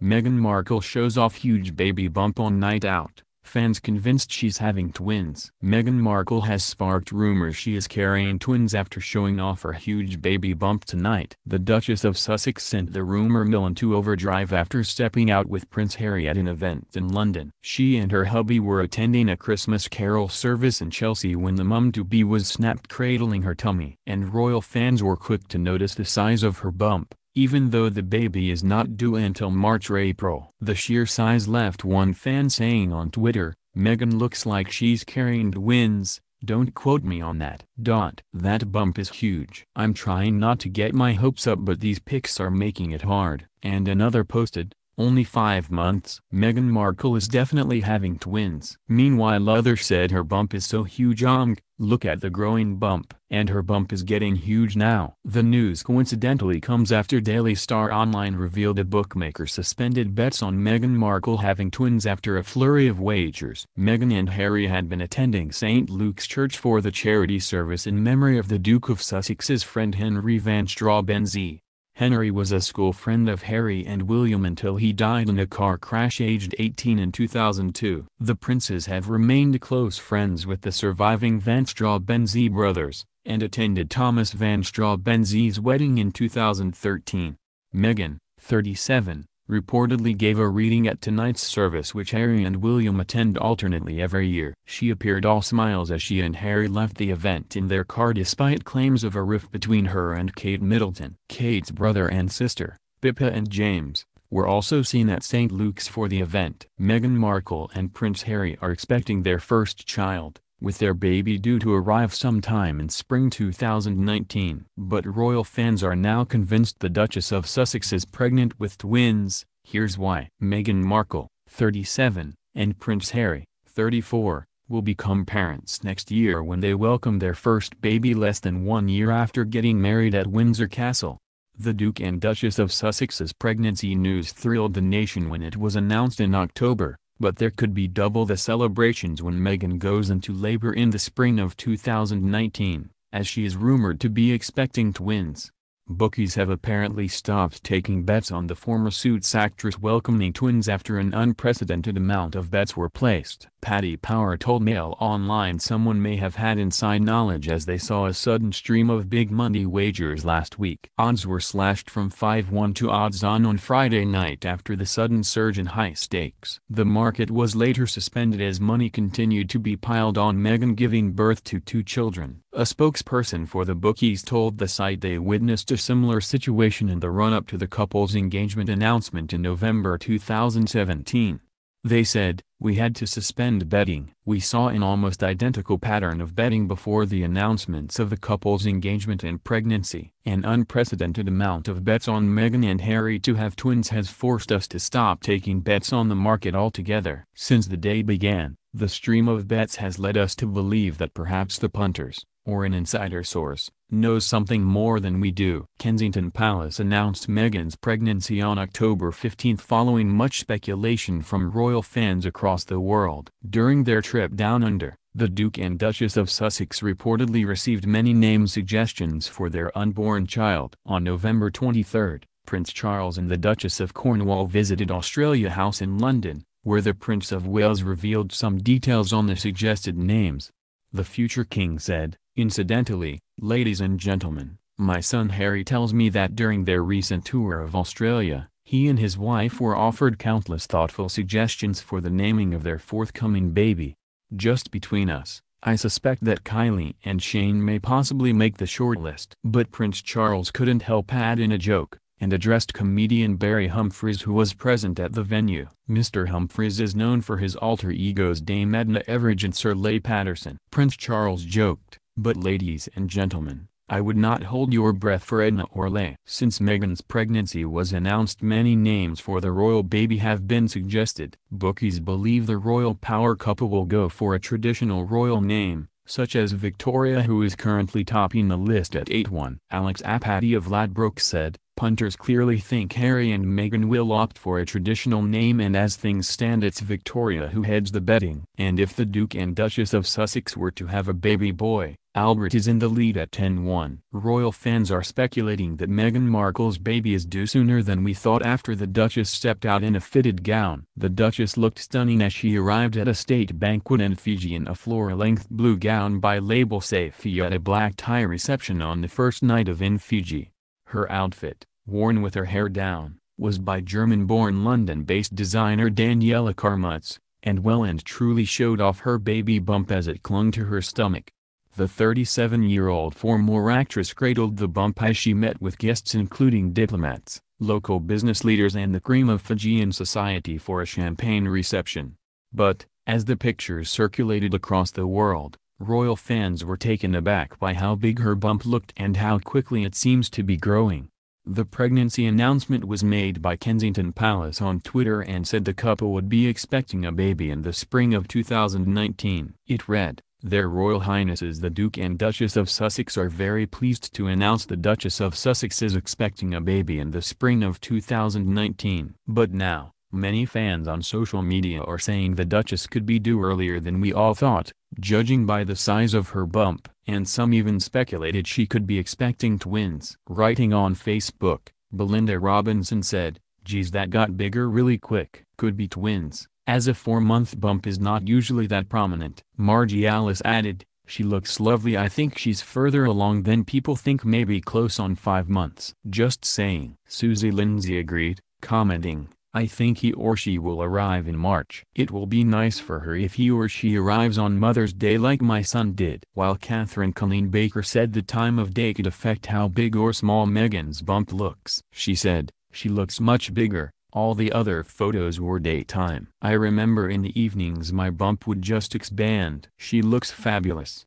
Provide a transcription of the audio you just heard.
Meghan Markle shows off huge baby bump on night out. Fans convinced she's having twins. Meghan Markle has sparked rumors she is carrying twins after showing off her huge baby bump tonight. The Duchess of Sussex sent the rumor mill into overdrive after stepping out with Prince Harry at an event in London. She and her hubby were attending a Christmas carol service in Chelsea when the mum-to-be was snapped cradling her tummy. And royal fans were quick to notice the size of her bump, even though the baby is not due until March or April. The sheer size left one fan saying on Twitter, "Meghan looks like she's carrying twins, don't quote me on that. That bump is huge. I'm trying not to get my hopes up but these pics are making it hard." And another posted, "Only 5 months." Meghan Markle is definitely having twins. Meanwhile others said her bump is so huge look at the growing bump. And her bump is getting huge now. The news coincidentally comes after Daily Star Online revealed a bookmaker suspended bets on Meghan Markle having twins after a flurry of wagers. Meghan and Harry had been attending St. Luke's Church for the charity service in memory of the Duke of Sussex's friend Henry Van Straubenzee. Henry was a school friend of Harry and William until he died in a car crash aged 18 in 2002. The princes have remained close friends with the surviving Van Straubenzee brothers, and attended Thomas Van Straubenzee's wedding in 2013. Meghan, 37, reportedly gave a reading at tonight's service which Harry and William attend alternately every year. She appeared all smiles as she and Harry left the event in their car despite claims of a rift between her and Kate Middleton. Kate's brother and sister, Pippa and James, were also seen at St. Luke's for the event. Meghan Markle and Prince Harry are expecting their first child, with their baby due to arrive sometime in spring 2019. But royal fans are now convinced the Duchess of Sussex is pregnant with twins. Here's why. Meghan Markle, 37, and Prince Harry, 34, will become parents next year when they welcome their first baby less than 1 year after getting married at Windsor Castle. The Duke and Duchess of Sussex's pregnancy news thrilled the nation when it was announced in October. But there could be double the celebrations when Meghan goes into labor in the spring of 2019, as she is rumored to be expecting twins. Bookies have apparently stopped taking bets on the former Suits actress welcoming twins after an unprecedented amount of bets were placed. Paddy Power told Mail Online someone may have had inside knowledge as they saw a sudden stream of big money wagers last week. Odds were slashed from 5-1 to odds-on Friday night after the sudden surge in high stakes. The market was later suspended as money continued to be piled on Meghan giving birth to 2 children. A spokesperson for the bookies told the site they witnessed a similar situation in the run-up to the couple's engagement announcement in November 2017. They said, "We had to suspend betting. We saw an almost identical pattern of betting before the announcements of the couple's engagement and pregnancy. An unprecedented amount of bets on Meghan and Harry to have twins has forced us to stop taking bets on the market altogether. Since the day began, the stream of bets has led us to believe that perhaps the punters, or an insider source, knows something more than we do." Kensington Palace announced Meghan's pregnancy on October 15 following much speculation from royal fans across the world. During their trip down under, the Duke and Duchess of Sussex reportedly received many name suggestions for their unborn child. On November 23, Prince Charles and the Duchess of Cornwall visited Australia House in London, where the Prince of Wales revealed some details on the suggested names. The future king said, "Incidentally, ladies and gentlemen, my son Harry tells me that during their recent tour of Australia, he and his wife were offered countless thoughtful suggestions for the naming of their forthcoming baby. Just between us, I suspect that Kylie and Shane may possibly make the shortlist." But Prince Charles couldn't help add in a joke, and addressed comedian Barry Humphries who was present at the venue. Mr. Humphries is known for his alter egos Dame Edna Everage and Sir Leigh Patterson. Prince Charles joked, "But ladies and gentlemen, I would not hold your breath for Edna or Leigh." Since Meghan's pregnancy was announced, many names for the royal baby have been suggested. Bookies believe the royal power couple will go for a traditional royal name, such as Victoria, who is currently topping the list at 8-1. Alex Apathy of Ladbrokes said, Punters clearly think Harry and Meghan will opt for a traditional name, and as things stand it's Victoria who heads the betting. And if the Duke and Duchess of Sussex were to have a baby boy, Albert is in the lead at 10-1. Royal fans are speculating that Meghan Markle's baby is due sooner than we thought after the Duchess stepped out in a fitted gown. The Duchess looked stunning as she arrived at a state banquet in Fiji in a floor-length blue gown by label Safia at a black tie reception on the first night of In Fiji. Her outfit, worn with her hair down, was by German-born London-based designer Daniela Karmutz, and well and truly showed off her baby bump as it clung to her stomach. The 37-year-old former actress cradled the bump as she met with guests including diplomats, local business leaders and the cream of Fijian society for a champagne reception. But, as the pictures circulated across the world, royal fans were taken aback by how big her bump looked and how quickly it seems to be growing. The pregnancy announcement was made by Kensington Palace on Twitter and said the couple would be expecting a baby in the spring of 2019. It read, "Their Royal Highnesses the Duke and Duchess of Sussex are very pleased to announce the Duchess of Sussex is expecting a baby in the spring of 2019. But now, many fans on social media are saying the Duchess could be due earlier than we all thought, judging by the size of her bump, and some even speculated she could be expecting twins." Writing on Facebook, Belinda Robinson said, "Geez, that got bigger really quick. Could be twins, as a 4-month bump is not usually that prominent." Margie Alice added, "She looks lovely. I think she's further along than people think, maybe close on 5 months. Just saying." Susie Lindsay agreed, commenting, "I think he or she will arrive in March. It will be nice for her if he or she arrives on Mother's Day like my son did." While Catherine Colleen Baker said the time of day could affect how big or small Meghan's bump looks. She said, "She looks much bigger. All the other photos were daytime. I remember in the evenings my bump would just expand." She looks fabulous.